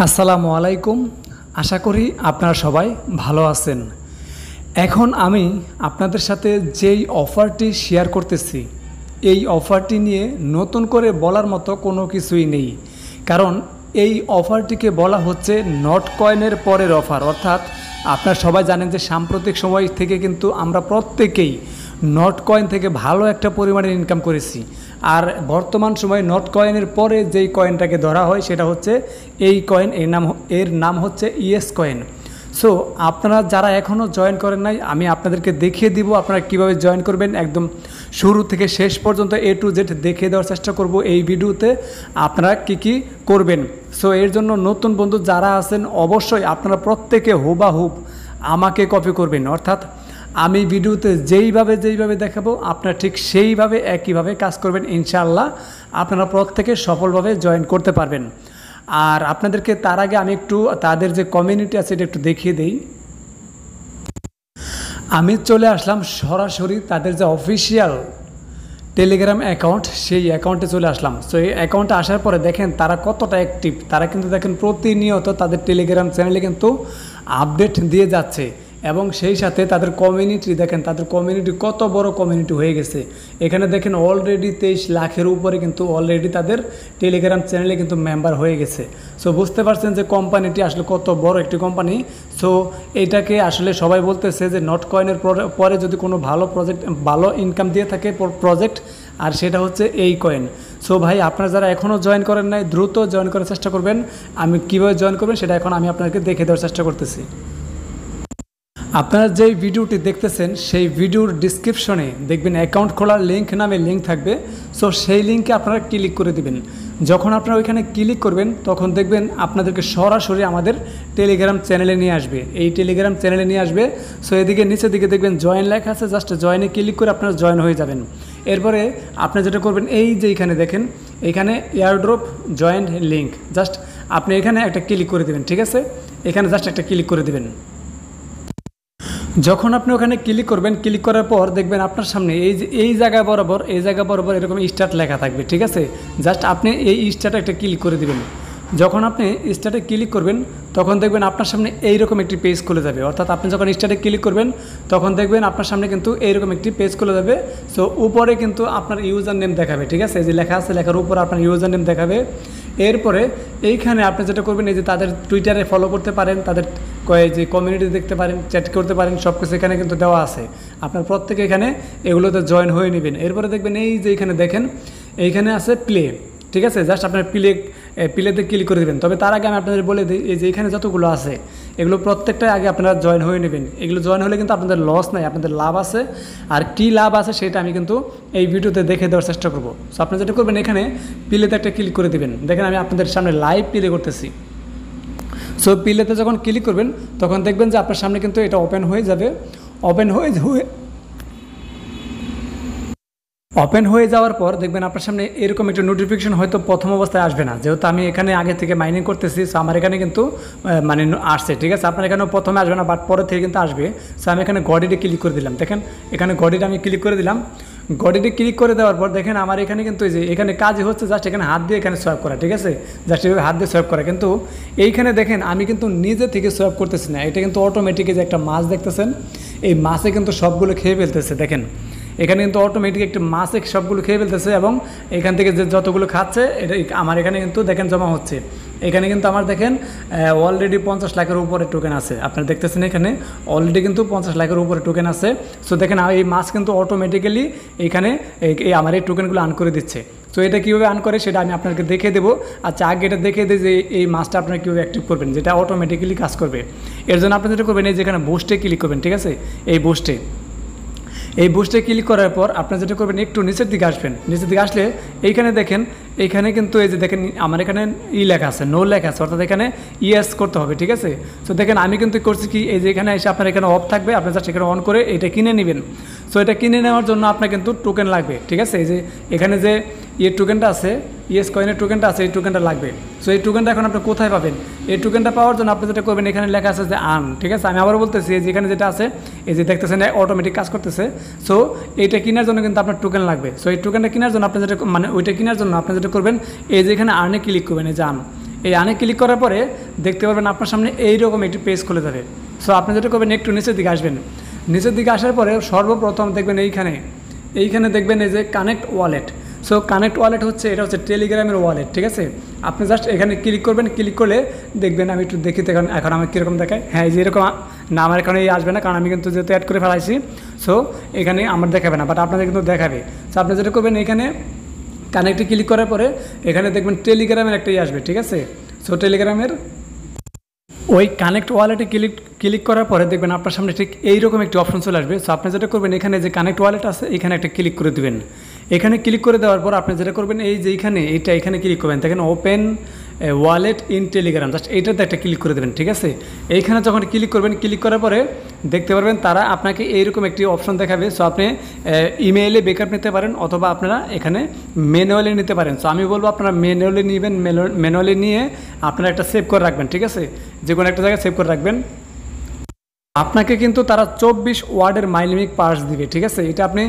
আসসালামু আলাইকুম। আশা করি আপনারা সবাই ভালো আছেন। এখন আমি আপনাদের সাথে যেই অফারটি শেয়ার করতেছি, এই অফারটি নিয়ে নতুন করে বলার মতো কোনো কিছুই নেই। কারণ এই অফারটিকে বলা হচ্ছে নট কয়েনের পরের অফার। অর্থাৎ আপনারা সবাই জানেন যে সাম্প্রতিক সময় থেকে কিন্তু আমরা প্রত্যেকেই নট কয়েন থেকে ভালো একটা পরিমাণে ইনকাম করেছি। আর বর্তমান সময়ে নট কয়েনের পরে যেই কয়েনটাকে ধরা হয় সেটা হচ্ছে এই কয়েন। এর নাম হচ্ছে ইএস কয়েন। সো আপনারা যারা এখনও জয়েন করেন নাই, আমি আপনাদেরকে দেখিয়ে দিব আপনারা কিভাবে জয়েন করবেন। একদম শুরু থেকে শেষ পর্যন্ত A to Z দেখিয়ে দেওয়ার চেষ্টা করব এই ভিডিওতে আপনারা কি করবেন। সো এর জন্য নতুন বন্ধু যারা আছেন অবশ্যই আপনারা প্রত্যেকে হুবাহুব আমাকে কপি করবেন। অর্থাৎ আমি ভিডিওতে যেইভাবে দেখাবো আপনারা ঠিক সেইভাবে একইভাবে কাজ করবেন। ইনশাআল্লাহ আপনারা প্রত্যেকে সফলভাবে জয়েন করতে পারবেন। আর আপনাদেরকে তার আগে আমি একটু তাদের যে কমিউনিটি আছে এটা একটু দেখিয়ে দেই। আমি চলে আসলাম সরাসরি তাদের যে অফিসিয়াল টেলিগ্রাম অ্যাকাউন্ট, সেই অ্যাকাউন্টে চলে আসলাম। সো এই অ্যাকাউন্টে আসার পরে দেখেন তারা কতটা অ্যাক্টিভ। তারা কিন্তু দেখেন প্রতিনিয়ত তাদের টেলিগ্রাম চ্যানেলে কিন্তু আপডেট দিয়ে যাচ্ছে এবং সেই সাথে তাদের কমিউনিটি দেখেন, তাদের কমিউনিটি কত বড় কমিউনিটি হয়ে গেছে। এখানে দেখেন অলরেডি 23 লাখের উপরে কিন্তু অলরেডি তাদের টেলিগ্রাম চ্যানেলে কিন্তু মেম্বার হয়ে গেছে। সো বুঝতে পারছেন যে কোম্পানিটি আসলে কত বড় একটি কোম্পানি। সো এইটাকে আসলে সবাই বলতেছে যে নট কয়েনের পরে যদি কোনো ভালো ইনকাম দিয়ে থাকে প্রজেক্ট, আর সেটা হচ্ছে এই কয়েন। সো ভাই আপনারা যারা এখনও জয়েন করেন নাই দ্রুত জয়েন করার চেষ্টা করবেন। আমি কীভাবে জয়েন করবেন সেটা এখন আমি আপনাকে দেখে দেওয়ার চেষ্টা করতেছি। আপনারা যেই ভিডিওটি দেখতেছেন সেই ভিডিওর ডিসক্রিপশনে দেখবেন অ্যাকাউন্ট খোলার লিঙ্ক নামে লিঙ্ক থাকবে। সো সেই লিঙ্কে আপনারা ক্লিক করে দিবেন। যখন আপনারা ওইখানে ক্লিক করবেন তখন দেখবেন আপনাদেরকে সরাসরি আমাদের টেলিগ্রাম চ্যানেলে নিয়ে আসবে। এই টেলিগ্রাম চ্যানেলে নিয়ে আসবে। সো এদিকে নিচের দিকে দেখবেন জয়েন লেখা আছে, জাস্ট জয়েনে ক্লিক করে আপনারা জয়েন হয়ে যাবেন। এরপরে আপনি যেটা করবেন, এই যে এখানে দেখেন এখানে এয়ারড্রপ জয়েন্ট লিঙ্ক, জাস্ট আপনি এখানে একটা ক্লিক করে দেবেন। ঠিক আছে, এখানে জাস্ট একটা ক্লিক করে দেবেন। যখন আপনি ওখানে ক্লিক করবেন, ক্লিক করার পর দেখবেন আপনার সামনে এই জায়গা বরাবর এরকম স্টার্ট লেখা থাকবে। ঠিক আছে, জাস্ট আপনি এই স্টার্টে একটা ক্লিক করে দিবেন। যখন আপনি স্টার্টে ক্লিক করবেন তখন দেখবেন আপনার সামনে এইরকম একটি পেজ খুলে যাবে। অর্থাৎ আপনি যখন স্টার্টে ক্লিক করবেন তখন দেখবেন আপনার সামনে কিন্তু এইরকম একটি পেজ খুলে যাবে। সো উপরে কিন্তু আপনার ইউজার নেম দেখাবে। ঠিক আছে, এই যে লেখা আছে লেখার উপর আপনার ইউজার নেম দেখাবে। এরপরে এইখানে আপনি যেটা করবেন, এই যে তাদের টুইটারে ফলো করতে পারেন, তাদের যে কমিউনিটি দেখতে পারেন, চ্যাট করতে পারেন, সব কিছু এখানে কিন্তু দেওয়া আছে। আপনার প্রত্যেকে এখানে এগুলোতে জয়েন হয়ে নেবেন। এরপরে দেখবেন এই যে এখানে দেখেন এইখানে আছে প্লে। ঠিক আছে, জাস্ট আপনার প্লেতে ক্লিক করে দেবেন। তবে তার আগে আমি আপনাদের বলে দিই, এই যে এখানে যতগুলো আছে এগুলো প্রত্যেকটাই আগে আপনারা জয়েন হয়ে নেবেন। এগুলো জয়েন হলে কিন্তু আপনাদের লস নাই, আপনাদের লাভ আছে। আর কী লাভ আছে সেটা আমি কিন্তু এই ভিডিওতে দেখে দেওয়ার চেষ্টা করব। সো আপনি যেটা করবেন, এখানে প্লেতে একটা ক্লিক করে দেবেন। দেখেন আমি আপনাদের সামনে লাইভ প্লে করতেছি। সো প্লেতে যখন ক্লিক করবেন তখন দেখবেন যে আপনার সামনে কিন্তু এটা ওপেন হয়ে যাবে। ওপেন হয়ে যাওয়ার পর দেখবেন আপনার সামনে এরকম একটা নোটিফিকেশন হয়তো প্রথম অবস্থায় আসবে না, যেহেতু আমি এখানে আগে থেকে মাইনিং করতেছি। সো আমার এখানে কিন্তু আসছে। ঠিক আছে, আপনার এখানেও প্রথমে আসবে না, বাট পরে থেকে কিন্তু আসবে। সো আমি এখানে গডিতে ক্লিক করে দিলাম। দেখেন এখানে গডিতে আমি ক্লিক করে দিলাম। গডিতে ক্লিক করে দেওয়ার পর দেখেন আমার এখানে কিন্তু এই যে এখানে কাজই হচ্ছে জাস্ট এখানে হাত দিয়ে এখানে সোয়াইপ করা। ঠিক আছে, জাস্ট এভাবে হাত দিয়ে সোয়াইপ করা। কিন্তু এইখানে দেখেন আমি কিন্তু নিজে থেকে সোয়াইপ করতেছি না, এটা কিন্তু অটোমেটিক যে একটা মাছ দেখতেছেন, এই মাছে কিন্তু সবগুলো খেয়ে ফেলতেছে। দেখেন এখানে কিন্তু অটোমেটিক একটা মাছে সবগুলো খেয়ে ফেলতেছে এবং এখান থেকে যে যতগুলো খাচ্ছে এটা আমার এখানে কিন্তু দেখেন জমা হচ্ছে। এখানে কিন্তু আমার দেখেন অলরেডি 50 লাখের উপরে টোকেন আছে। আপনারা দেখতেছেন এখানে অলরেডি কিন্তু 50 লাখের উপরে টোকেন আছে। সো দেখেন এই মাছ কিন্তু অটোমেটিক্যালি এখানে আমার এই টোকেনগুলো আর্ন করে দিচ্ছে। সো এটা কীভাবে আর্ন করে সেটা আমি আপনাকে দেখিয়ে দেবো। আচ্ছা আগে এটা দেখিয়ে দিই যে এই মাছটা আপনারা কীভাবে অ্যাক্টিভ করবেন, যেটা অটোমেটিক্যালি কাজ করবে। এর জন্য আপনি যেটা করবেন, এই যেখানে বুস্টে ক্লিক করবেন। ঠিক আছে, এই বুস্টে ক্লিক করার পর আপনারা যেটা করবেন, একটু নিচের দিকে আসবেন। নিচের দিকে আসলে এইখানে দেখেন এইখানে কিন্তু এই যে দেখেন আমার এখানে লেখা আছে, নো লেখা আছে, অর্থাৎ এখানে ইয়েস করতে হবে। ঠিক আছে, তো দেখেন আমি কিন্তু করছি কি, এই যে এখানে এসে আপনার এখানে অফ থাকবে, আপনি জাস্ট এখানে অন করে এটা কিনে নেবেন। সো এটা কিনে নেওয়ার জন্য আপনার কিন্তু টোকেন লাগবে। ঠিক আছে, এই যে এখানে যে টোকেনটা আছে, ইয়েস কয়েনের টোকেনটা আছে, এই টোকেনটা লাগবে। সো এই টোকেনটা এখন আপনি কোথায় পাবেন? এই টোকেনটা পাওয়ার জন্য আপনি যেটা করবেন, এখানে লেখা আছে যে আর্ন। ঠিক আছে, আমি আবারও বলতেছি, এই যে এখানে যেটা আছে এই যে দেখতেছেন অটোমেটিক কাজ করতেছে। সো এইটা কেনার জন্য কিন্তু আপনার টোকেন লাগবে। সো এই টোকেনটা কেনার জন্য আপনি যেটা ওইটা কেনার জন্য আপনি যেটা করবেন, এই যে এখানে আর্নে ক্লিক করবেন, এই যে আর্ন, এই আনে ক্লিক করার পরে দেখতে পারবেন আপনার সামনে এইরকম একটি পেজ খুলে যাবে। সো আপনি যেটা করবেন একটু নিচের দিকে আসবেন, নিচের দিকে আসার পরে সর্বপ্রথম দেখবেন এইখানে দেখবেন এই যে connect wallet. So connect wallet হচ্ছে এটা হচ্ছে টেলিগ্রামের ওয়ালেট, ঠিক আছে। আপনি জাস্ট এখানে ক্লিক করবেন, ক্লিক করলে দেখবেন আমি একটু দেখি এখন আমি কীরকম দেখায়। হ্যাঁ, এই যে এরকম না, আমার এখানে আসবে না, কারণ আমি কিন্তু যেহেতু অ্যাড করে ফেলাইছি। সো এখানে আমার দেখাবে না, বাট আপনাদের কিন্তু দেখাবে। সো আপনি যেটা করবেন এখানে কানেক্টে ক্লিক করার পরে এখানে দেখবেন টেলিগ্রামের একটাই আসবে, ঠিক আছে। সো টেলিগ্রামের ওই কানেক্ট ওয়ালেটে ক্লিক করার পরে দেখবেন আপনার সামনে ঠিক এইরকম একটি অপশন চলে আসবে। সো আপনি যেটা করবেন এখানে যে কানেক্ট ওয়ালেট আছে এখানে একটা ক্লিক করে দেবেন। এখানে ক্লিক করে দেওয়ার পর আপনি যেটা করবেন এই যে এখানে ক্লিক করবেন, দেখেন open wallet in Telegram, just এইটাতে একটা ক্লিক করে দেবেন, ঠিক আছে। এইখানে যখন ক্লিক করবেন, ক্লিক করার পরে দেখতে পারবেন তারা আপনাকে এইরকম একটি অপশন দেখাবে। সো আপনি ইমেইলে ব্যাকআপ নিতে পারেন অথবা আপনারা এখানে ম্যানুয়ালি নিতে পারেন। সো আমি বলবো আপনারা ম্যানুয়ালি নেবেন, ম্যানুয়ালি নিয়ে আপনারা একটা সেভ করে রাখবেন, ঠিক আছে, যে কোনো একটা জায়গায় সেভ করে রাখবেন। আপনাকে কিন্তু তারা 24 ওয়ার্ডের মাইলিমিক পার্স দিবে, ঠিক আছে। এটা আপনি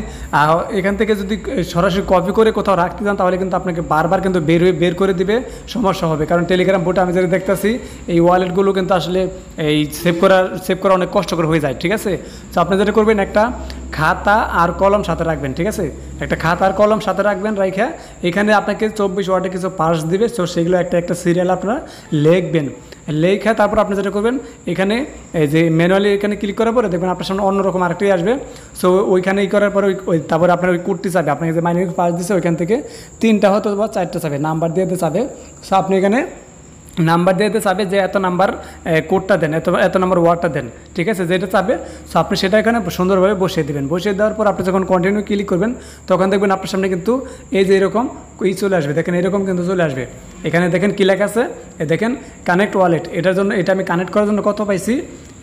এখান থেকে যদি সরাসরি কপি করে কোথাও রাখতে চান তাহলে কিন্তু আপনাকে বারবার কিন্তু বের করে দিবে, সমস্যা হবে। কারণ টেলিগ্রাম বোটে আমি যেটা দেখতেছি এই ওয়ালেটগুলো কিন্তু আসলে এই সেভ করা অনেক কষ্টকর হয়ে যায়, ঠিক আছে। তো আপনি যেটা করবেন একটা খাতা আর কলম সাথে রাখবেন, ঠিক আছে। একটা খাতা আর কলম সাথে রাখবেন, রাইখা এখানে আপনাকে 24 ওয়ার্ডে কিছু পার্স দিবে। তো সেগুলো একটা সিরিয়াল আপনারা লিখবেন, লেখা তারপর আপনি যেটা করবেন এখানে এই যে ম্যানুয়ালি এখানে ক্লিক করার পরে দেখবেন আপনার সামনে অন্যরকম আরেকটাই আসবে। সো ওইখানে করার পরে তারপরে আপনার ওই কোডটি চাবে, আপনাকে যে মাইনিং পাস দিচ্ছে ওইখান থেকে 3টা হয়তো বা 4টা চাবে, নাম্বার দিয়ে চাবে। সো আপনি এখানে নাম্বার দিয়ে চাবে যে এত নাম্বার কোডটা দেন, এত নাম্বার ওয়ার্ডটা দেন, ঠিক আছে, যেটা চাবে। সো আপনি সেটা এখানে সুন্দরভাবে বসিয়ে দেবেন। বসিয়ে দেওয়ার পর আপনি যখন কন্টিনিউ ক্লিক করবেন তখন দেখবেন আপনার সামনে কিন্তু এই যে এরকম চলে আসবে, দেখেন এরকম কিন্তু চলে আসবে। এখানে দেখেন কী লেখা আছে, দেখেন কানেক্ট ওয়ালেট। এটার জন্য এটা আমি কানেক্ট করার জন্য কত পাইছি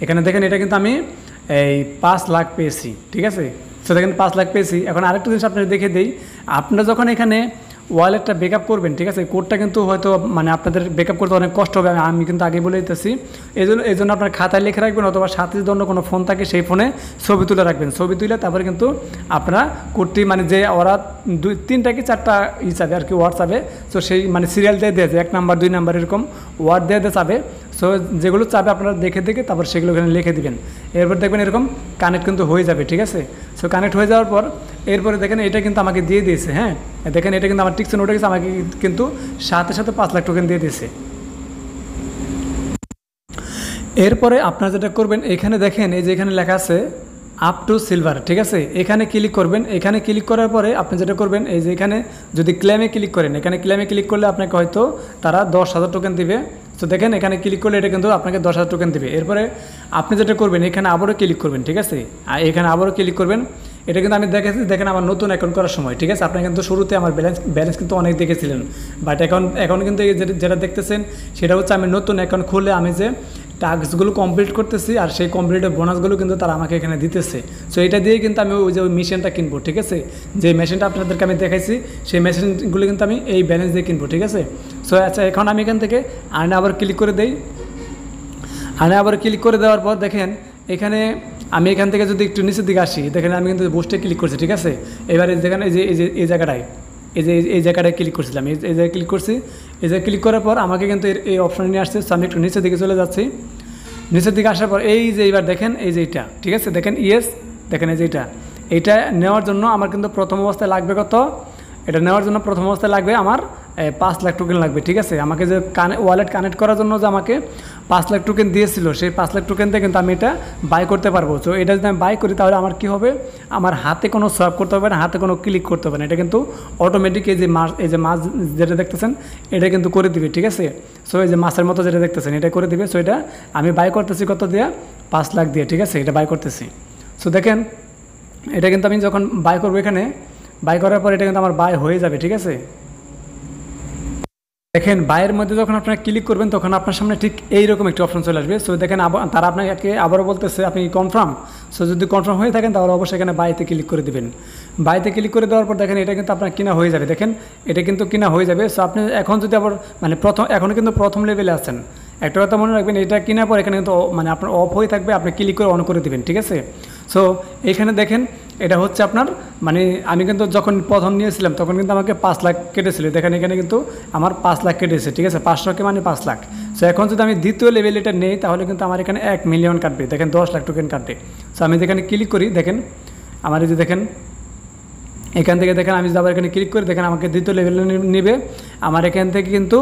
এখানে দেখেন, এটা কিন্তু আমি এই 5 লাখ পেয়েছি, ঠিক আছে। সো দেখেন 5 লাখ পেয়েছি। এখন আরেকটা জিনিস আপনাদের দেখে দিই, আপনারা যখন এখানে ওয়ালেটটা ব্যাকআপ করবেন, ঠিক আছে, কোডটা কিন্তু হয়তো মানে আপনাদের ব্যাকআপ করতে অনেক কষ্ট হবে, আমি কিন্তু আগে বলে দিতেছি। এই জন্য আপনার খাতায় লিখে রাখবেন অথবা সাথে যদি অন্য কোনো ফোন থাকে সেই ফোনে ছবি তুলে রাখবেন। ছবি তুলে তারপরে কিন্তু আপনারা কোডটি মানে যে ওরা 3টা কি 4টা চাবে আর কি ওয়ার্ড চাবে। সো সেই মানে সিরিয়াল দিয়ে দিয়েছে 1 নাম্বার 2 নাম্বার এরকম ওয়ার্ড দিয়ে চাবে। সো যেগুলো চাবে আপনারা দেখে তারপর সেগুলো এখানে লিখে দিবেন। এরপর দেখবেন এরকম কানেক্ট কিন্তু হয়ে যাবে, ঠিক আছে। সো কানেক্ট হয়ে যাওয়ার পর এরপরে দেখেন এটা কিন্তু আমাকে দিয়ে দিয়েছে। হ্যাঁ, দেখেন এটা কিন্তু আমার টিকসে নোটে গেছে, আমাকে কিন্তু সাথে 5 লাখ টোকেন দিয়ে দিয়েছে। এরপরে আপনারা যেটা করবেন এখানে দেখেন এই যে এখানে লেখা আছে আপ টু সিলভার, ঠিক আছে। এখানে ক্লিক করবেন, এখানে ক্লিক করার পরে আপনি যেটা করবেন এই যে এখানে যদি ক্লেমে ক্লিক করেন, এখানে ক্লেমে ক্লিক করলে আপনাকে হয়তো তারা 10,000 টোকেন দিবে। তো দেখেন এখানে ক্লিক করলে এটা কিন্তু আপনাকে 10,000 টোকেন দিবে। এরপরে আপনি যেটা করবেন এখানে আবারও ক্লিক করবেন, ঠিক আছে। আর এখানে আবারও ক্লিক করবেন, এটা কিন্তু আমি দেখেছি, দেখেন আমার নতুন অ্যাকাউন্ট করার সময়, ঠিক আছে। আপনি কিন্তু শুরুতে আমার ব্যালেন্স কিন্তু অনেক দেখেছিলেন, বাট এখন কিন্তু যেটা দেখতেছেন সেটা হচ্ছে আমি নতুন অ্যাকাউন্ট খুলে আমি যে টাস্কগুলো কমপ্লিট করতেছি আর সেই কমপ্লিটের বোনাসগুলো কিন্তু তারা আমাকে এখানে দিতেছে। সো এটা দিয়ে কিন্তু আমি ওই মেশিনটা কিনবো, ঠিক আছে। যে মেশিনটা আপনাদেরকে আমি দেখাইছি সেই মেশিনগুলো কিন্তু আমি এই ব্যালেন্স দিয়ে কিনবো, ঠিক আছে। সো আচ্ছা, এখন আমি এখান থেকে আর্নে আবার ক্লিক করে দেই। আর্নে আবার ক্লিক করে দেওয়ার পর দেখেন এখানে আমি এখান থেকে যদি একটু নিচের দিকে আসি, দেখেন আমি কিন্তু বুস্টে ক্লিক করছি, ঠিক আছে। এবারে দেখেন এই জায়গাটায় এই জায়গাটায় ক্লিক করছিলাম, এই জায়গায় ক্লিক করছি। এই জায়গায় ক্লিক করার পর আমাকে কিন্তু এই অপশন নিয়ে আসছে। আমি একটু নিচের দিকে চলে যাচ্ছি। নিচের দিকে আসার পর এই যে এবার দেখেন এই যে এটা, ঠিক আছে, দেখেন ইয়েস, দেখেন এই যে এইটা নেওয়ার জন্য আমার কিন্তু প্রথম অবস্থায় লাগবে কত, এটা নেওয়ার জন্য প্রথম অবস্থায় লাগবে আমার 5 লাখ টোকেন লাগবে, ঠিক আছে। আমাকে যে ওয়ালেট কানেক্ট করার জন্য যে আমাকে 5 লাখ টোকেন দিয়েছিল সেই 5 লাখ টোকেন দিয়ে কিন্তু আমি এটা বাই করতে পারবো। তো এটা যদি আমি বাই করি তাহলে আমার কি হবে, আমার হাতে কোনো সোয়াইপ করতে হবে না, হাতে কোনো ক্লিক করতে হবে না, এটা কিন্তু অটোমেটিক এই যে মাছ যেটা দেখতেছেন এটা কিন্তু করে দিবে, ঠিক আছে। সো এই যে মাছের মতো যেটা দেখতেছেন এটা করে দিবে। সো এটা আমি বাই করতেছি কত দিয়ে, 5 লাখ দিয়ে, ঠিক আছে, এটা বাই করতেছি। সো দেখেন এটা কিন্তু আমি যখন বাই করবো, এখানে বাই করার পর এটা কিন্তু আমার বাই হয়ে যাবে, ঠিক আছে। দেখেন বাইয়ের মধ্যে যখন আপনারা ক্লিক করবেন তখন আপনার সামনে ঠিক এইরকম একটি অপশন চলে আসবে। সো দেখেন তারা আপনাকে আবারও বলতেছে আপনি কনফার্ম। সো যদি কনফার্ম হয়ে থাকেন তাহলে অবশ্যই এখানে বাইতে ক্লিক করে দেবেন। বাইতে ক্লিক করে দেওয়ার পর দেখেন এটা কিন্তু আপনার কিনা হয়ে যাবে, দেখেন এটা কিন্তু কিনা হয়ে যাবে। সো আপনি এখন যদি আবার মানে এখন কিন্তু প্রথম লেভেলে আছেন, একটা কথা মনে রাখবেন, এটা কেনার পর এখানে কিন্তু মানে আপনার অফ হয়ে থাকবে, আপনি ক্লিক করে অন করে দেবেন, ঠিক আছে। সো এখানে দেখেন এটা হচ্ছে আপনার মানে আমি কিন্তু যখন প্রথম নিয়েছিলাম তখন কিন্তু আমাকে 5 লাখ কেটেছিল, দেখেন এখানে কিন্তু আমার 5 লাখ কেটেছে, ঠিক আছে, 500কে মানে 5 লাখ। সো এখন যদি আমি দ্বিতীয় লেভেল এটা নেই তাহলে কিন্তু আমার এখানে 1 মিলিয়ন কাটবে, দেখেন 10 লাখ টোকেন কাটবে। সো আমি যেখানে ক্লিক করি দেখেন আমার এই যে দেখেন এখান থেকে দেখেন আমি যদি আবার এখানে ক্লিক করি দেখেন আমাকে দ্বিতীয় লেভেলে নেবে। আমার এখান থেকে কিন্তু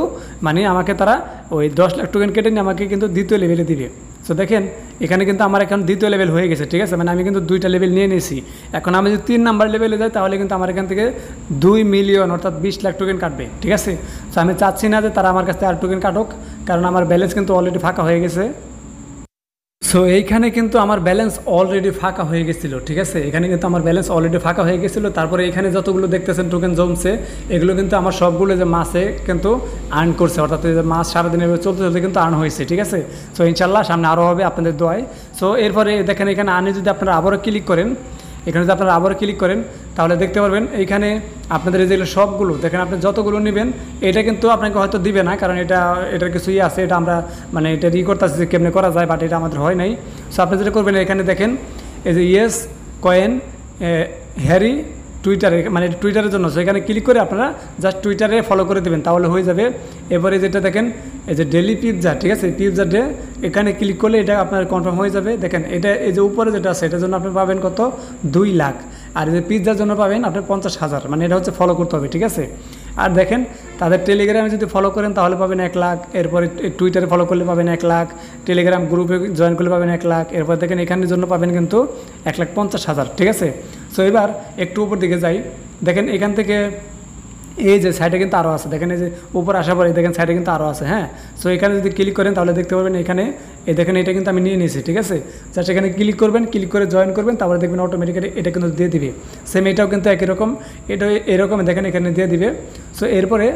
মানে আমাকে তারা ওই 10 লাখ টোকেন কেটে নিয়ে আমাকে কিন্তু দ্বিতীয় লেভেলে দিবে। সো দেখেন এখানে কিন্তু আমার এখন দ্বিতীয় লেভেল হয়ে গেছে, ঠিক আছে, মানে আমি কিন্তু 2টা লেভেল নিয়ে নিয়েছি। এখন আমি যদি 3 নাম্বার লেভেলে যাই তাহলে কিন্তু আমার এখান থেকে 2 মিলিয়ন অর্থাৎ 20 লাখ টোকেন কাটবে, ঠিক আছে। সো আমি চাচ্ছি না যে তারা আমার কাছ থেকে আর টোকেন কাটুক, কারণ আমার ব্যালেন্স কিন্তু অলরেডি ফাঁকা হয়ে গেছে। সো এইখানে কিন্তু আমার ব্যালেন্স অলরেডি ফাঁকা হয়ে গেছিলো, ঠিক আছে, এখানে কিন্তু আমার ব্যালেন্স অলরেডি ফাঁকা হয়ে গেছিলো। তারপরে এখানে যতগুলো দেখতেছেন টোকেন জমছে এগুলো কিন্তু আমার সবগুলো যে মাসে কিন্তু আর্ন করছে, অর্থাৎ যে মাস সারাদিনের চলতে চলতে কিন্তু আর্ন হয়েছে, ঠিক আছে। সো ইনশাল্লাহ সামনে আরও হবে আপনাদের দোয়ায়। সো এরপরে দেখেন এখানে আর্নে যদি আপনারা আবারও ক্লিক করেন, এখানে যদি আপনারা আবারও ক্লিক করেন তাহলে দেখতে পারবেন এইখানে আপনাদের এই যেগুলো সবগুলো দেখেন আপনি যতগুলো নেবেন এটা কিন্তু আপনাকে হয়তো দিবে না, কারণ এটার কিছু আছে, এটা আমরা মানে এটা করতেছি যে কেমনে করা যায়, বাট এটা আমাদের হয় নাই। সো আপনি যেটা করবেন এখানে দেখেন এই যে ইয়েস কয়েন হ্যারি টুইটারে, মানে টুইটারের জন্য। সো এখানে ক্লিক করে আপনারা জাস্ট টুইটারে ফলো করে দেবেন তাহলে হয়ে যাবে। এবারে যেটা দেখেন এই যে ডেলি পিৎজা, ঠিক আছে, পিৎজা ডে, এখানে ক্লিক করলে এটা আপনার কনফার্ম হয়ে যাবে। দেখেন এটা এই যে উপরে যেটা আছে এটার জন্য আপনি পাবেন কত 2 লাখ, আর এই যে পিৎজার জন্য পাবেন আপনি 50,000, মানে এটা হচ্ছে ফলো করতে হবে, ঠিক আছে। আর দেখেন তাদের টেলিগ্রামে যদি ফলো করেন তাহলে পাবেন 1 লাখ, এরপরে টুইটারে ফলো করলে পাবেন 1 লাখ, টেলিগ্রাম গ্রুপে জয়েন করলে পাবেন 1 লাখ, এরপর দেখেন এখানের জন্য পাবেন কিন্তু 1,50,000, ঠিক আছে। সো এবার একটু উপর দিকে যাই, দেখেন এখান থেকে এই যে সাইডে কিন্তু আরও আছে, দেখেন এই যে উপর আসার পরে দেখেন সাইডে কিন্তু আরও আছে, হ্যাঁ। সো এখানে যদি ক্লিক করেন তাহলে দেখতে পাবেন এখানে এই দেখেন এটা কিন্তু আমি নিয়ে নিয়েছি, ঠিক আছে। জাস্ট এখানে ক্লিক করবেন, ক্লিক করে জয়েন করবেন, তারপরে দেখবেন অটোমেটিক্যালি এটা কিন্তু দিয়ে দিবে। সেম এটাও কিন্তু একই রকম, এটা এরকম দেখেন এখানে দিয়ে দিবে। সো এরপরে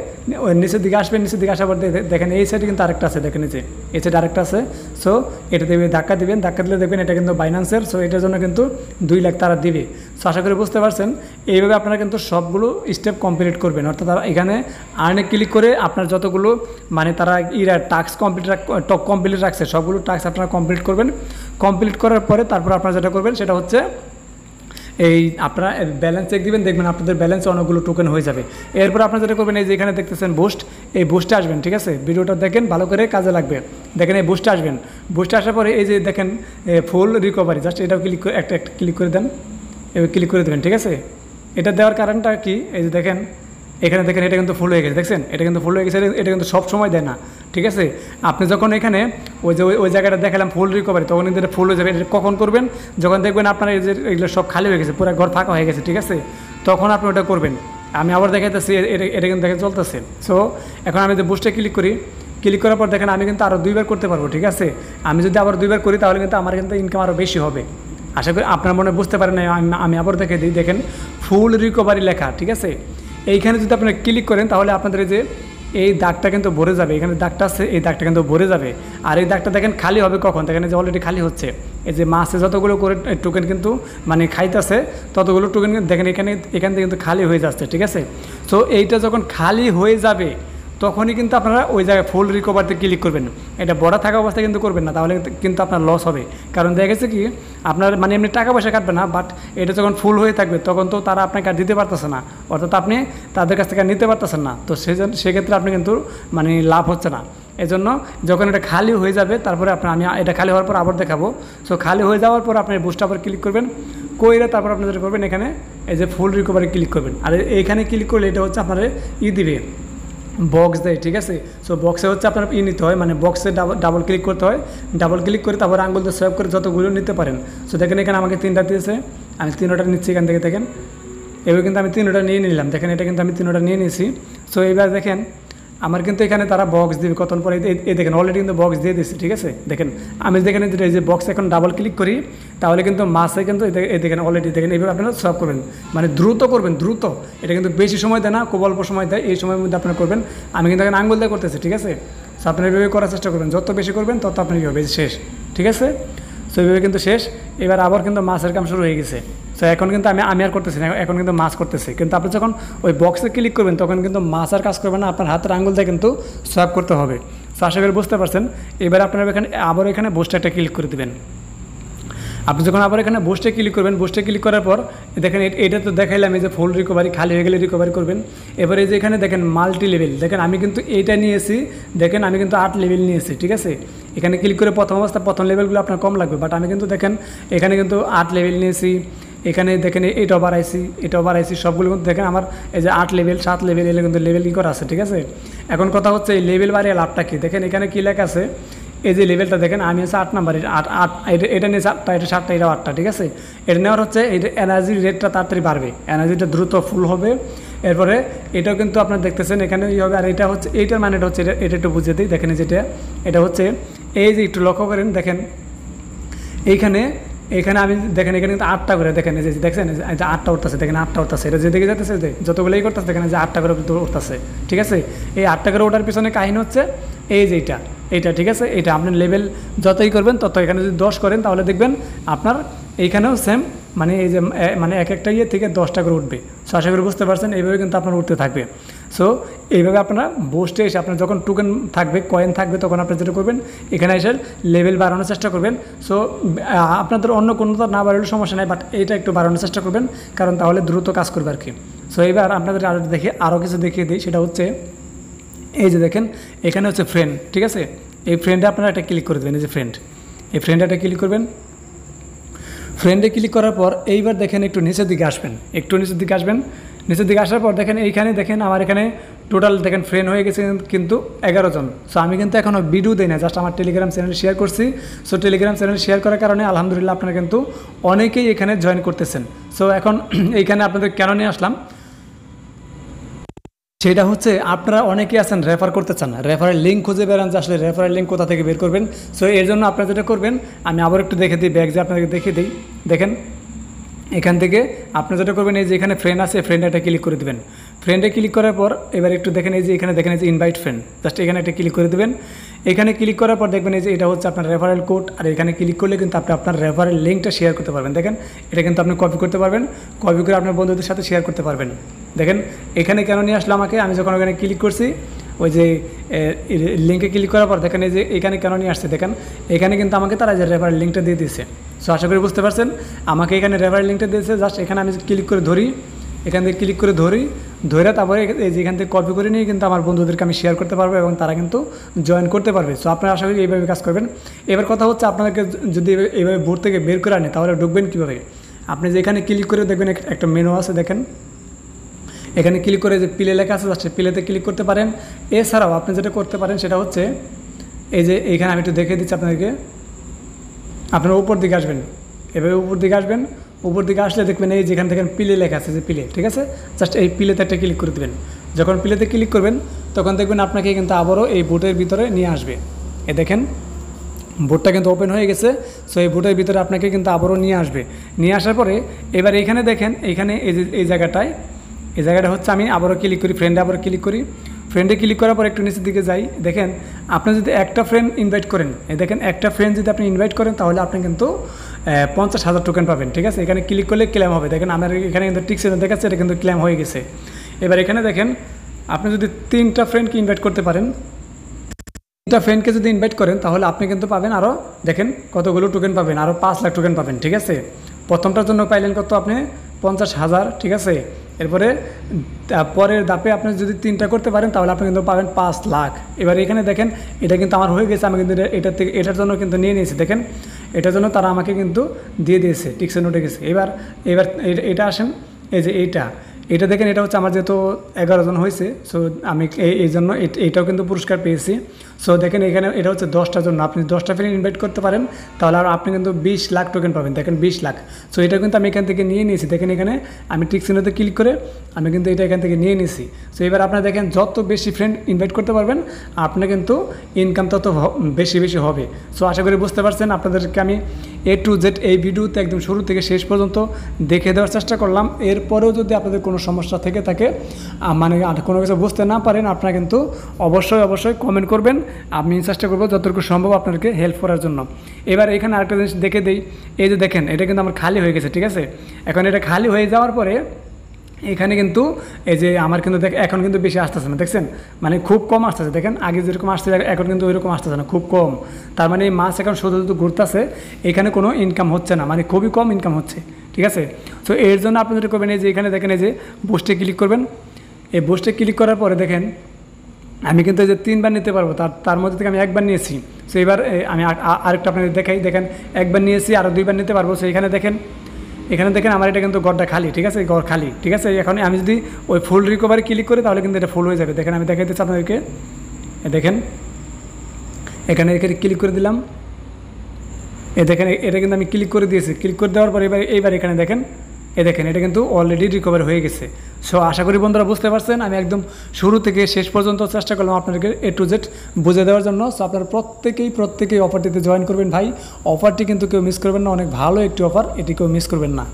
নিচের দিকে আসবেন, নিচের দিকে আসার পর দেখেন এই সাইডে কিন্তু আরেকটা আছে, দেখেন এই সাইডে আরেকটা আছে। সো এটা দেবে ধাক্কা দিবেন, ধাক্কা দিলে দেখবেন এটা কিন্তু বাইন্যান্সের। সো এটার জন্য কিন্তু 2 লাখ তারা দিবে। সো আশা করি বুঝতে পারছেন। এইভাবে আপনারা কিন্তু সবগুলো স্টেপ কমপ্লিট করবেন, অর্থাৎ এখানে আর্নে ক্লিক করে আপনার যতগুলো মানে তারা টাস্ক কমপ্লিট রাখছে সবগুলো টাস্ক আপনারা কমপ্লিট করবেন। কমপ্লিট করার পরে তারপর আপনারা যেটা করবেন সেটা হচ্ছে এই আপনারা ব্যালেন্স চেক দিবেন, দেখবেন আপনাদের ব্যালেন্সে অনেকগুলো টোকেন হয়ে যাবে। এরপর আপনারা যেটা করবেন এই যে এখানে দেখতেছেন বুস্ট, এই বুস্টে আসবেন, ঠিক আছে, ভিডিওটা দেখেন ভালো করে কাজে লাগবে। দেখেন এই বুস্টে আসবেন, বুস্টে আসার পরে এই যে দেখেন ফুল রিকভারি, জাস্ট এটাও ক্লিক করে একটা ক্লিক করে দেন, এবার ক্লিক করে দেবেন, ঠিক আছে। এটা দেওয়ার কারণটা কি, এই যে দেখেন এখানে দেখেন এটা কিন্তু ফুল হয়ে গেছে, দেখছেন এটা কিন্তু ফুল হয়ে গেছে, এটা কিন্তু সব সময় দেয় না, ঠিক আছে। আপনি যখন এখানে ওই জায়গাটা দেখালাম ফুল রিকভারি তখন কিন্তু এটা ফুল হয়ে যাবে। এটা কখন করবেন, যখন দেখবেন আপনার এই যে এগুলো সব খালি হয়ে গেছে, পুরো ঘর ফাঁকা হয়ে গেছে, ঠিক আছে, তখন আপনি ওটা করবেন। আমি আবার দেখাইতেছি এটা কিন্তু দেখে চলতেছে। সো এখন আমি যে বুস্টে ক্লিক করি, ক্লিক করার পর দেখেন আমি কিন্তু আরও 2 বার করতে পারবো, ঠিক আছে। আমি যদি আবার 2 বার করি তাহলে কিন্তু আমার কিন্তু ইনকাম আরও বেশি হবে। আশা করি আপনার মনে বুঝতে পারেন, আমি আবার দেখে দিই, দেখেন ফুল রিকভারি লেখা, ঠিক আছে। এইখানে যদি আপনারা ক্লিক করেন তাহলে আপনাদের যে এই দাগটা কিন্তু ভরে যাবে, এখানে দাগটা আছে এই দাগটা কিন্তু ভরে যাবে। আর এই দাগটা দেখেন খালি হবে কখন, দেখেন যে অলরেডি খালি হচ্ছে। এই যে মাসে যতগুলো করে টোকেন কিন্তু মানে খাইতেছে ততগুলো টোকেন দেখেন এখান থেকে কিন্তু খালি হয়ে যাচ্ছে, ঠিক আছে। সো এইটা যখন খালি হয়ে যাবে তখনই কিন্তু আপনারা ওই জায়গায় ফুল রিকভারিতে ক্লিক করবেন। এটা বড় থাকা অবস্থায় কিন্তু করবেন না, তাহলে কিন্তু আপনার লস হবে। কারণ দেখা গেছে কি আপনার মানে এমনি টাকা পয়সা কাটবে না, বাট এটা যখন ফুল হয়ে থাকবে তখন তো তারা আপনাকে আর দিতে পারতেছে না, অর্থাৎ আপনি তাদের কাছ থেকে নিতে পারতেছেন না। তো সেক্ষেত্রে আপনি কিন্তু মানে লাভ হচ্ছে না। এজন্য যখন এটা খালি হয়ে যাবে তারপরে আমি এটা খালি হওয়ার পর আবার দেখাবো। সো খালি হয়ে যাওয়ার পর আপনি বুস্ট আবার ক্লিক করবেন, কইরে তারপর আপনি যেটা করবেন এখানে এই যে ফুল রিকভারি ক্লিক করবেন। আর এইখানে ক্লিক করলে এটা হচ্ছে আপনার দিবে বক্স দেয়, ঠিক আছে। সো বক্সে হচ্ছে আপনার নিতে হয়, মানে বক্সে ডাবল ক্লিক করতে হয়, ডাবল ক্লিক করে তারপর আঙুল দিয়ে সোয়াইপ করে যতগুলো নিতে পারেন। সো দেখেন এখানে আমাকে 3টা দিয়েছে, আমি 3টা নিচ্ছি এখান থেকে, দেখেন এবার কিন্তু আমি 3টা নিয়ে নিলাম, দেখেন এটা কিন্তু আমি 3টা নিয়ে নিয়েছি। সো এবার দেখেন আমার কিন্তু এখানে তারা বক্স দিবে কতক্ষণ পরে, এই দেখেন অলরেডি কিন্তু বক্স দিয়ে দিচ্ছে, ঠিক আছে। দেখেন আমি দেখেন এই যে বক্স এখন ডাবল ক্লিক করি তাহলে কিন্তু মাসে কিন্তু এই দেখেন অলরেডি দেখেন এইভাবে আপনারা সব করবেন, মানে দ্রুত করবেন, দ্রুত। এটা কিন্তু বেশি সময় দেয় না, খুব অল্প সময় দেয়, এই সময়ের মধ্যে আপনারা করবেন। আমি কিন্তু এখন আঙ্গুল দিয়ে করতেছি, ঠিক আছে। সো আপনারা এইভাবে করার চেষ্টা করবেন, যত বেশি করবেন তত আপনার কী হবে শেষ, ঠিক আছে। সো এইভাবে কিন্তু শেষ। এবার আবার কিন্তু মাছের কাম শুরু হয়ে গেছে। সো এখন কিন্তু আমি আর করতেছি না, এখন কিন্তু মাছ করতেছি। কিন্তু আপনি যখন ওই বক্সে ক্লিক করবেন তখন কিন্তু মাছ আর কাজ করবে না, আপনার হাতের আঙুল দিয়ে কিন্তু সোয়াইপ করতে হবে। সো আশা করি বুঝতে পারছেন। এবার আপনারা এখানে আবার এখানে বুস্টে একটা ক্লিক করে দেবেন। আপনি যখন আবার এখানে বুস্টে ক্লিক করবেন, বুস্টে ক্লিক করার পর দেখেন এটা তো দেখাইলাম এই যে ফুল রিকভারি, খালি হয়ে গেলে রিকভারি করবেন। এবারে যে এখানে দেখেন মাল্টি লেভেল, দেখেন আমি কিন্তু এইটা নিয়েছি, দেখেন আমি কিন্তু 8 লেভেল নিয়েছি, ঠিক আছে। এখানে ক্লিক করে প্রথম অবস্থা প্রথম লেভেলগুলো আপনার কম লাগবে, বাট আমি কিন্তু দেখেন এখানে কিন্তু 8 লেভেল নিয়েছি। এখানে দেখেন এটাও বাড়াইছি সবগুলো কিন্তু দেখেন আমার এই যে 8 লেভেল 7 লেভেল এলে কিন্তু লেভেল কি করা আছে, ঠিক আছে। এখন কথা হচ্ছে এই লেভেল বাড়িয়ে লাভটা কি, দেখেন এখানে কী লেখা আছে, এই যে লেভেলটা দেখেন আমি হচ্ছে 8 নাম্বার, এটা নিয়ে 7টা, এটা 7টা, এটা 8টা, ঠিক আছে। এটা নেওয়ার হচ্ছে এটা এনার্জির রেটটা তাড়াতাড়ি বাড়বে, এনার্জিটা দ্রুত ফুল হবে। এরপরে এটাও কিন্তু আপনার দেখতেছেন এখানে ই হবে। আর এটা হচ্ছে এইটার মানেটা হচ্ছে এটা একটু বুঝিয়ে দিই, দেখেন যেটা এটা হচ্ছে এই যে একটু লক্ষ্য করেন, দেখেন এখানে আমি দেখেন এখানে কিন্তু 8টা করে দেখেন, এই যে দেখছেন এই যে 8টা উঠতেছে, দেখেন 8টা উঠতেছে, এটা যেদিকে যাচ্ছে যে যতগুলোই করতেছে দেখেন যে 8টা করে উঠতেছে, ঠিক আছে। এই 8টা করে ওঠার পিছনে কাহিনী হচ্ছে এই যে এইটা, ঠিক আছে। এটা আপনি লেভেল যতই করবেন তত, এখানে যদি 10 করেন তাহলে দেখবেন আপনার এইখানেও সেম, মানে এই যে মানে এক একটা ইয়ে থেকে 10টা করে উঠবে। সো আশা করি বুঝতে পারছেন, এইভাবে কিন্তু আপনার উঠতে থাকবে। সো এইভাবে আপনারা বুস্টে এসে আপনার যখন টোকেন থাকবে, কয়েন থাকবে, তখন আপনারা যেটা করবেন এখানে এসে লেভেল বাড়ানোর চেষ্টা করবেন। সো আপনাদের অন্য কোনো না বাড়ালেও সমস্যা নেই, বাট এইটা একটু বাড়ানোর চেষ্টা করবেন, কারণ তাহলে দ্রুত কাজ করবে আর কি। সো এবার আপনাদের আরও কিছু দেখিয়ে দিই, সেটা হচ্ছে এই যে দেখেন এখানে হচ্ছে ফ্রেন্ড, ঠিক আছে। এই ফ্রেন্ডে আপনারা একটা ক্লিক করে দেবেন, এই যে এই ফ্রেন্ডে একটা ক্লিক করবেন। ফ্রেন্ডে ক্লিক করার পর এইবার দেখেন একটু নিচের দিকে আসবেন, নিচের দিকে আসার পর দেখেন এইখানে দেখেন আমার এখানে টোটাল দেখেন ফ্রেন্ড হয়ে গেছে কিন্তু 11 জন। সো আমি কিন্তু এখনও ভিডিও দিই না, জাস্ট আমার টেলিগ্রাম চ্যানেলে শেয়ার করছি। সো টেলিগ্রাম চ্যানেলে শেয়ার করার কারণে আলহামদুলিল্লাহ আপনারা কিন্তু অনেকেই এখানে জয়েন করতেছেন। সো এখন এইখানে আপনাদের কেন নিয়ে আসলাম, সেটা হচ্ছে আপনারা অনেকেই আছেন রেফার করতে চান, রেফারের লিঙ্ক খুঁজে বেরান যে আসলে রেফারের লিঙ্ক কোথা থেকে বের করবেন। সো এর জন্য আপনারা যেটা করবেন, আমি আবার একটু দেখে দিই, ব্যাগ যে আপনাদেরকে দেখিয়ে দিই। দেখেন এখান থেকে আপনারা যেটা করবেন, এই যে এখানে ফ্রেন্ড আছে, ফ্রেন্ডে একটা ক্লিক করে দেবেন। ফ্রেন্ডে ক্লিক করার পর এবার একটু দেখেন এই যে এখানে দেখেন এই যে ইনভাইট ফ্রেন্ড, জাস্ট এখানে একটা ক্লিক করে দেবেন। এখানে ক্লিক করার পর দেখবেন এই যে এটা হচ্ছে আপনার রেফারেল কোড, আর এখানে ক্লিক করলে কিন্তু আপনি আপনার রেফারেল লিঙ্কটা শেয়ার করতে পারবেন। দেখেন এটা কিন্তু আপনি কপি করতে পারবেন, কপি করে আপনার বন্ধুদের সাথে শেয়ার করতে পারবেন। দেখেন এখানে কেন নিয়ে আসলো আমাকে, আমি যখন ওখানে ক্লিক করছি ওই যে লিঙ্কে ক্লিক করার পর দেখেন এই যে এখানে কেন নিয়ে আসছে, দেখেন এখানে কিন্তু আমাকে তারা যে রেফারেল লিঙ্কটা দিয়ে দিয়েছে। সো আশা করি বুঝতে পারছেন, আমাকে এখানে রেফারেল লিঙ্কটা দিয়েছে, জাস্ট এখানে আমি ক্লিক করে ধরি, এখান থেকে ক্লিক করে ধরে তারপরে এই যে এখান থেকে কপি করে নিয়ে কিন্তু আমার বন্ধুদেরকে আমি শেয়ার করতে পারবো এবং তারা কিন্তু জয়েন করতে পারবে। সো আপনারা আশা করি এইভাবে কাজ করবেন। এবার কথা হচ্ছে আপনাদেরকে যদি এইভাবে বোর্ড থেকে বের করে আনে তাহলে ঢুকবেন কীভাবে। আপনি যে এখানে ক্লিক করে দেখবেন একটা মেনু আছে, দেখেন এখানে ক্লিক করে যে প্লে লেখা আছে, জাস্ট প্লেতে ক্লিক করতে পারেন। এছাড়াও আপনি যেটা করতে পারেন সেটা হচ্ছে এই যে এইখানে আমি একটু দেখিয়ে দিচ্ছি আপনাদেরকে, আপনারা উপর দিকে আসবেন, এভাবে উপর দিকে আসবেন, উপর দিকে আসলে দেখবেন এই যেখান থেকে প্লে লেখা আছে যে প্লে, ঠিক আছে, জাস্ট এই প্লেতে একটা ক্লিক করে দেবেন। যখন প্লেতে ক্লিক করবেন তখন দেখবেন আপনাকে কিন্তু আবারও এই বোটের ভিতরে নিয়ে আসবে। এ দেখেন বোটটা কিন্তু ওপেন হয়ে গেছে। সো এই বোটের ভিতরে আপনাকে কিন্তু আবারও নিয়ে আসবে। নিয়ে আসার পরে এবার এখানে দেখেন এইখানে এই জায়গাটা হচ্ছে আমি আবারও ক্লিক করি, ফ্রেন্ডে আবারও ক্লিক করি। ফ্রেন্ডে ক্লিক করার পর একটু নিচের দিকে যাই, দেখেন আপনি যদি একটা ফ্রেন্ড ইনভাইট করেন, দেখেন একটা ফ্রেন্ড যদি আপনি ইনভাইট করেন তাহলে আপনি কিন্তু 50,000 টোকেন পাবেন, ঠিক আছে। এখানে ক্লিক করলে ক্লেম হবে, দেখেন আমার এখানে কিন্তু টিকসেনে দেখাচ্ছে এটা কিন্তু ক্লেম হয়ে গেছে। এবার এখানে দেখেন আপনি যদি 3টা ফ্রেন্ডকে ইনভাইট করতে পারেন, 3টা ফ্রেন্ডকে যদি ইনভাইট করেন তাহলে আপনি কিন্তু পাবেন আরও, দেখেন কতগুলো টোকেন পাবেন, আরও 5 লাখ টোকেন পাবেন, ঠিক আছে। প্রথমটার জন্য পাইলেন কত আপনি 50,000, ঠিক আছে। এরপরে পরের ধাপে আপনি যদি 3টা করতে পারেন তাহলে আপনি কিন্তু পাবেন 5 লাখ। এবার এখানে দেখেন এটা কিন্তু আমার হয়ে গেছে, আমি কিন্তু এটার জন্য কিন্তু নিয়ে নিয়েছি, দেখেন এটার জন্য তারা আমাকে কিন্তু দিয়ে দিয়েছে, টিকসে উঠে গেছে। এবার এটা আসেন, এই যে এটা দেখেন, এটা হচ্ছে আমার যেহেতু 11 জন হয়েছে, সো আমি এই জন্য এইটাও কিন্তু পুরস্কার পেয়েছি। সো দেখেন এখানে এটা হচ্ছে 10টার জন্য, আপনি 10টা ফ্রেন্ড ইনভাইট করতে পারেন তাহলে আর আপনি কিন্তু 20 লাখ টোকেন পাবেন, দেখেন 20 লাখ। সো এটা কিন্তু আমি এখান থেকে নিয়ে নিয়েছি, দেখেন এখানে আমি টিকসিনোতে ক্লিক করে আমি কিন্তু এটা এখান থেকে নিয়ে নিয়েছি। সো এবার আপনারা দেখেন যত বেশি ফ্রেন্ড ইনভাইট করতে পারবেন আপনার কিন্তু ইনকাম তত বেশি হবে। সো আশা করি বুঝতে পারছেন, আপনাদেরকে আমি A to Z এই ভিডিওতে একদম শুরু থেকে শেষ পর্যন্ত দেখে দেওয়ার চেষ্টা করলাম। এরপরেও যদি আপনাদের কোনো সমস্যা থেকে থাকে, মানে কোনো কিছু বুঝতে না পারেন, আপনারা কিন্তু অবশ্যই কমেন্ট করবেন, আমি চেষ্টা করবো যতটুকু সম্ভব আপনাদেরকে হেল্প করার জন্য। এবার এখানে আরেকটা জিনিস দেখে দিই, এই যে দেখেন এটা কিন্তু আমার খালি হয়ে গেছে, ঠিক আছে। এখন এটা খালি হয়ে যাওয়ার পরে এখানে কিন্তু এই যে আমার কিন্তু এখন কিন্তু বেশি আসতেছে না, দেখছেন, মানে খুব কম আসতেছে। দেখেন আগে যেরকম আসছে এখন কিন্তু ওইরকম আসতেছে না, খুব কম। তার মানে এই মাছ এখন শুধু শুধু ঘুরতেছে, এখানে কোনো ইনকাম হচ্ছে না, মানে খুবই কম ইনকাম হচ্ছে, ঠিক আছে। তো এর জন্য আপনি যেটা করবেন, এই যে এখানে দেখেন এই যে বুস্টে ক্লিক করবেন। এই বুস্টে ক্লিক করার পরে দেখেন আমি কিন্তু এই যে 3বার নিতে পারবো, তার মধ্যে থেকে আমি 1বার নিয়েছি। সো এবার আমি আরেকটা আপনাদের দেখাই, দেখেন 1বার নিয়েছি, আরও 2বার নিতে পারবো। সো এখানে দেখেন আমার এটা কিন্তু গড়টা খালি, ঠিক আছে, গড় খালি, ঠিক আছে। এখন আমি যদি ওই ফুল রিকভারি ক্লিক করি তাহলে কিন্তু এটা ফুল হয়ে যাবে। দেখেন আমি দেখাই দিচ্ছি আপনাদেরকে, দেখেন এখানে ক্লিক করে দিলাম। দেখেন এটা কিন্তু আমি ক্লিক করে দিয়েছি। ক্লিক করে দেওয়ার পর এইবার এখানে দেখেন দেখেন এটা কিন্তু অলরেডি রিকভার হয়ে গেছে। সো আশা করি বন্ধুরা বুঝতে পারছেন, আমি একদম শুরু থেকে শেষ পর্যন্ত চেষ্টা করলাম আপনাদেরকে A to Z বুঝে দেওয়ার জন্য। সো আপনারা প্রত্যেকেই অফারটিতে জয়েন করবেন ভাই। অফারটি কিন্তু কেউ মিস করবেন না, অনেক ভালো একটি অফার, এটি কেউ মিস করবেন না।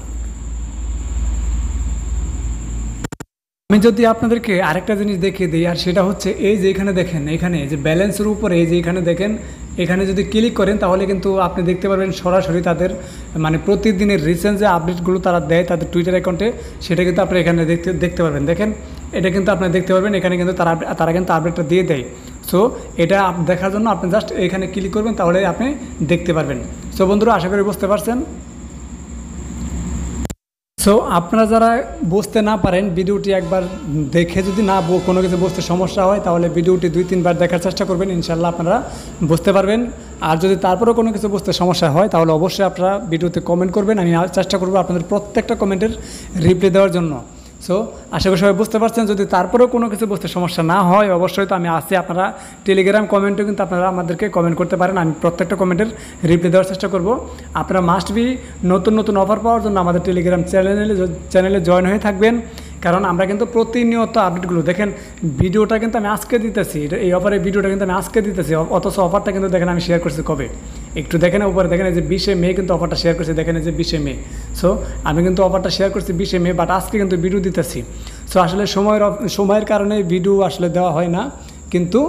আমি যদি আপনাদেরকে আরেকটা জিনিস দেখিয়ে দিই, আর সেটা হচ্ছে এই যে এখানে দেখেন, এখানে যে ব্যালেন্সের উপরে এই যে এখানে দেখেন, এখানে যদি ক্লিক করেন তাহলে কিন্তু আপনি দেখতে পারবেন সরাসরি তাদের মানে প্রতিদিনের রিসেন্ট যে আপডেটগুলো তারা দেয় তাদের টুইটার অ্যাকাউন্টে, সেটা কিন্তু আপনি এখানে দেখতে পারবেন। দেখেন এটা কিন্তু আপনি দেখতে পারবেন, এখানে কিন্তু তারা কিন্তু আপডেটটা দিয়ে দেয়। সো এটা দেখার জন্য আপনি জাস্ট এখানে ক্লিক করবেন, তাহলে আপনি দেখতে পারবেন। সো বন্ধুরা আশা করি বুঝতে পারছেন। সো আপনারা যারা বুঝতে না পারেন, ভিডিওটি একবার দেখে যদি না কোনো কিছু বুঝতে সমস্যা হয় তাহলে ভিডিওটি 2-3বার দেখার চেষ্টা করবেন, ইনশাল্লাহ আপনারা বুঝতে পারবেন। আর যদি তারপরেও কোনো কিছু বুঝতে সমস্যা হয় তাহলে অবশ্যই আপনারা ভিডিওতে কমেন্ট করবেন, আমি চেষ্টা করব আপনাদের প্রত্যেকটা কমেন্টের রিপ্লাই দেওয়ার জন্য। সো আশা করি সবাই বুঝতে পারছেন। যদি তারপরেও কোনো কিছু বুঝতে সমস্যা না হয় অবশ্যই তো আমি আছি, আপনারা টেলিগ্রাম কমেন্টেও কিন্তু আপনারা আমাদেরকে কমেন্ট করতে পারেন, আমি প্রত্যেকটা কমেন্টের রিপ্লাই দেওয়ার চেষ্টা করব। আপনারা মাস্ট বি নতুন অফার পাওয়ার জন্য আমাদের টেলিগ্রাম চ্যানেলে জয়েন হয়ে থাকবেন, কারণ আমরা কিন্তু প্রতিনিয়ত আপডেটগুলো দেখেন। ভিডিওটা কিন্তু আমি আজকে দিতেছি, এই অফারের ভিডিওটা কিন্তু আমি আজকে দিতেছি, অথচ অফারটা কিন্তু দেখেন আমি শেয়ার করছি কবে, একটু দেখেন উপরে দেখেন এই যে 20শে মে কিন্তু অফারটা শেয়ার করছি, দেখেন এই যে 20শে মে। সো আমি কিন্তু অফারটা শেয়ার করছি 20শে মে, বাট আজকে কিন্তু ভিডিও দিতেছি। সো আসলে সময়ের কারণে ভিডিও আসলে দেওয়া হয় না, কিন্তু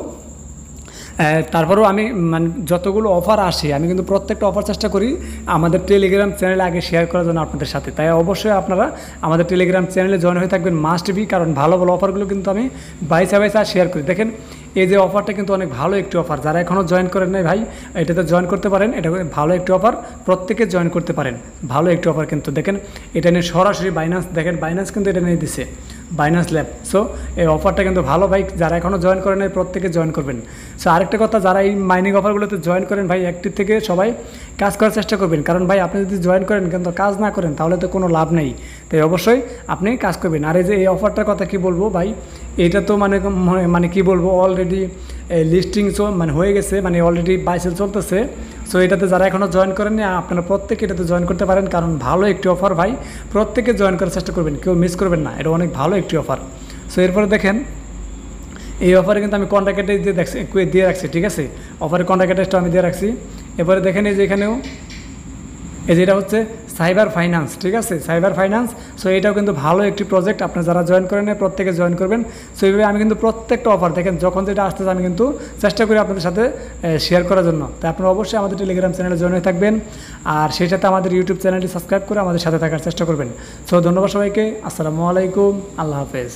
তারপরেও আমি মানে যতগুলো অফার আসে আমি কিন্তু প্রত্যেকটা অফার চেষ্টা করি আমাদের টেলিগ্রাম চ্যানেলে আগে শেয়ার করার জন্য আপনাদের সাথে। তাই অবশ্যই আপনারা আমাদের টেলিগ্রাম চ্যানেলে জয়েন হয়ে থাকবেন, মাস্ট বি, কারণ ভালো অফারগুলো কিন্তু আমি বাইসা শেয়ার করি। দেখেন এই যে অফারটা কিন্তু অনেক ভালো একটি অফার, যারা এখনও জয়েন করেন নাই ভাই এটাতে জয়েন করতে পারেন, এটা ভালো একটি অফার, প্রত্যেকে জয়েন করতে পারেন, ভালো একটি অফার। কিন্তু দেখেন এটা নিয়ে সরাসরি বাইন্যান্স, দেখেন বাইন্যান্স কিন্তু এটা নিয়ে দিছে, বাইন্যান্স ল্যাব। সো এই অফারটা কিন্তু ভালো ভাই, যারা এখনও জয়েন করেন নাই প্রত্যেকে জয়েন করবেন। সো আরেকটা কথা, যারা এই মাইনিং অফারগুলোতে জয়েন করেন ভাই একটিভ থেকে সবাই কাজ করার চেষ্টা করবেন, কারণ ভাই আপনি যদি জয়েন করেন কিন্তু কাজ না করেন তাহলে তো কোনো লাভ নেই, তাই অবশ্যই আপনি কাজ করবেন। আর এই যে এই অফারটার কথা কি বলবো ভাই, এটা তো মানে কি বলবো, অলরেডি লিস্টিং মানে হয়ে গেছে, মানে অলরেডি বাইসেল চলতেছে। সো এটাতে যারা এখনও জয়েন করেন না আপনারা প্রত্যেকে এটাতে জয়েন করতে পারেন, কারণ ভালো একটি অফার ভাই, প্রত্যেকে জয়েন করার চেষ্টা করবেন, কেউ মিস করবেন না, এটা অনেক ভালো একটি অফার। সো এরপরে দেখেন এই অফারে কিন্তু আমি কন্ট্যাক্ট দিয়ে রাখছি, ঠিক আছে, অফারের কন্ট্যাক্ট অ্যাড্রেসটা আমি দিয়ে রাখছি। এরপরে দেখেন এই যে এখানেও এই যেটা হচ্ছে সাইবার ফাইন্যান্স, ঠিক আছে, সাইবার ফাইন্যান্স। সো এটাও কিন্তু ভালো একটি প্রজেক্ট, আপনারা যারা জয়েন করেন প্রত্যেকে জয়েন করবেন। সো এইভাবে আমি কিন্তু প্রত্যেকটা অফার দেখেন যখন যেটা আসতেছে আমি কিন্তু চেষ্টা করি আপনাদের সাথে শেয়ার করার জন্য। তাই আপনারা অবশ্যই আমাদের টেলিগ্রাম চ্যানেলে জয়েন হয়ে থাকবেন, আর সেই সাথে আমাদের ইউটিউব চ্যানেলটি সাবস্ক্রাইব করে আমাদের সাথে থাকার চেষ্টা করবেন। সো ধন্যবাদ সবাইকে, আসসালামু আলাইকুম, আল্লাহ হাফেজ।